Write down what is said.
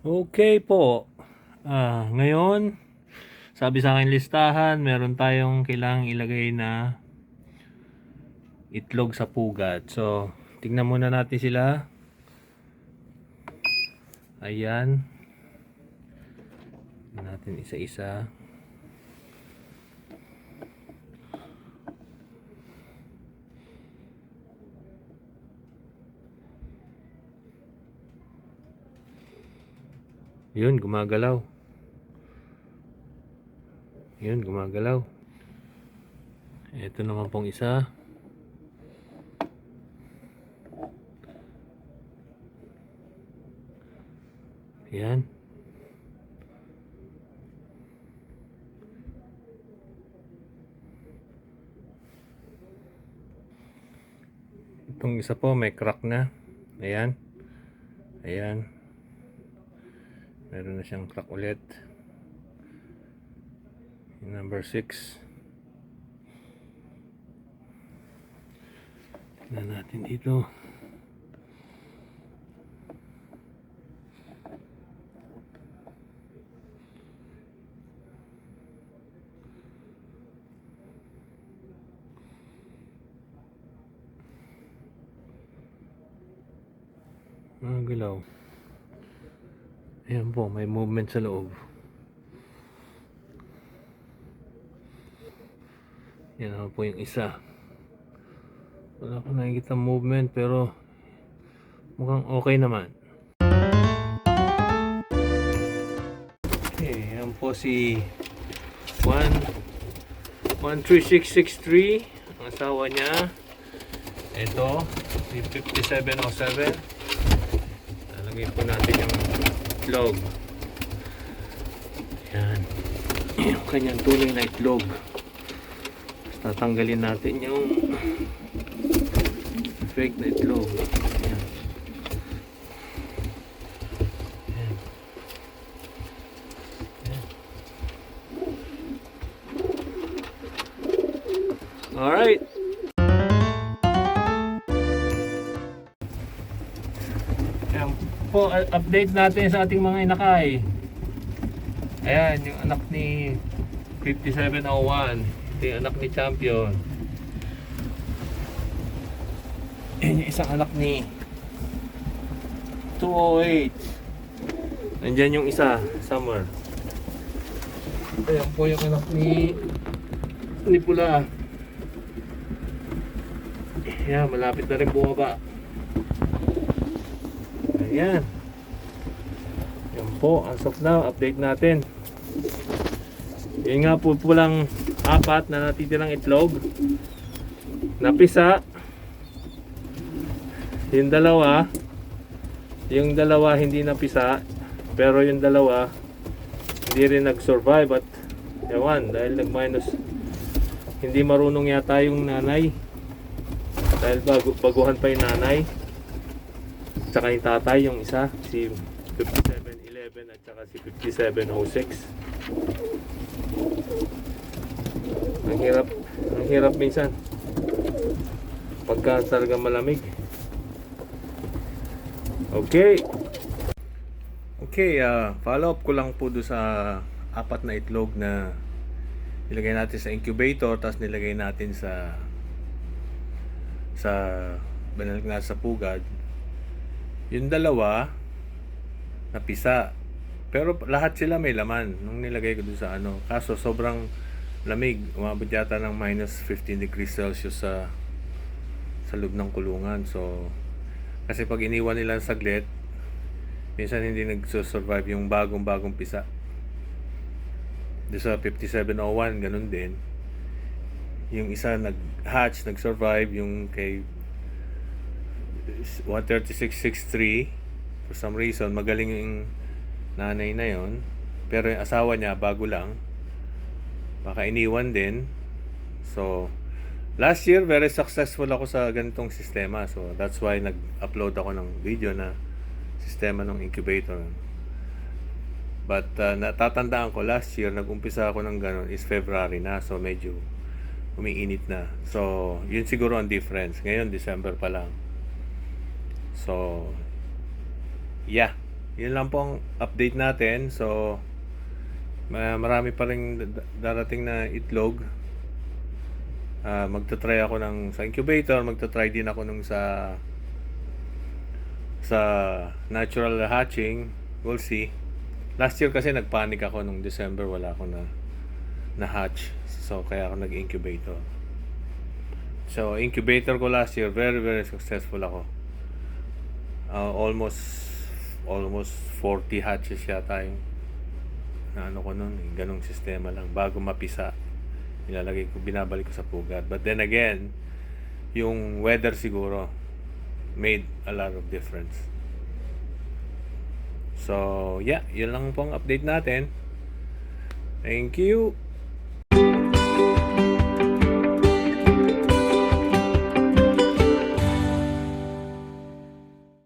Okay po. Ngayon, sabi sa akin listahan, meron tayong kailangang ilagay na itlog sa pugad. So, tingnan muna natin sila. Ayan. Tingnan natin isa-isa. Yun, gumagalaw. Yun, gumagalaw. Ito naman pong isa. Ayan. Itong isa po may crack na. Ayan. Ayan. Meron na siyang crack ulit. Number 6. Tignan natin dito. Galaw. Ayan po, may movement sa loob. Yan naman po yung isa. Wala ko nakikita movement pero mukhang okay naman. Okay, yan po si 13663, ang asawa niya. Ito, si 5707. Lalagay po natin yung itlog. Yan. Yung kanyang tunay na itlog. Tatanggalin natin yung fake na itlog. Yan. Yan. Yan. Alright. Yan po, update natin sa ating mga inakay. Ayan, yung anak ni 5701. Ito yung anak ni Champion. Ayan yung isang anak ni 208. Nandyan yung isa, Summer. Ayan po yung anak ni Pula. Ayan, malapit na rin bumaba. Ayan. Yan po, as of now, update natin. Yun nga po pulang 4 na natitirang itlog. Napisa. Yung dalawa hindi napisa. Pero yung dalawa hindi rin nag-survive at ewan, dahil nag-minus. Hindi marunong yata yung nanay. Dahil baguhan pa yung nanay. Tsaka yung tatay, yung isa, si 5711 at saka si 5706. Ang hirap minsan pagka talaga malamig. Okay, follow up ko lang po do sa 4 na itlog na nilagay natin sa incubator, tapos nilagay natin sa binalag natin sa pugad. Yung dalawa napisa, pero lahat sila may laman nung nilagay ko doon sa ano. Kaso sobrang lamig, umabot yata ng minus 15 degrees Celsius sa loob ng kulungan. So kasi pag iniwan nila saglit, minsan hindi nagsusurvive yung bagong pisa. Doon sa 5701 ganun din. Yung isa nag-hatch, nag-survive. Yung kay 13663, for some reason magaling yung nanay na yon, pero yung asawa niya bago lang, baka iniwan din. So last year very successful ako sa ganitong sistema, so that's why nag-upload ako ng video na sistema ng incubator. But natatandaan ko last year nag-umpisa ako ng ganun is February na, so medyo umiinit na. So yun siguro ang difference. Ngayon December pa lang. So yeah, Yun lang po ang update natin. So, marami pa rin darating na itlog. Magta-try ako sa incubator, magta-try din ako sa natural hatching. We'll see. Last year kasi nagpanic ako nung December, wala ako na hatch. So kaya ako nag-incubator. So incubator ko last year, very very successful ako. Almost 40 hatches yata yung na ano ko nun, ganong sistema lang bago mapisa. Binabalik ko sa pugad. But then again, yung weather siguro made a lot of difference. So, yeah, yun lang po ang update natin. Thank you.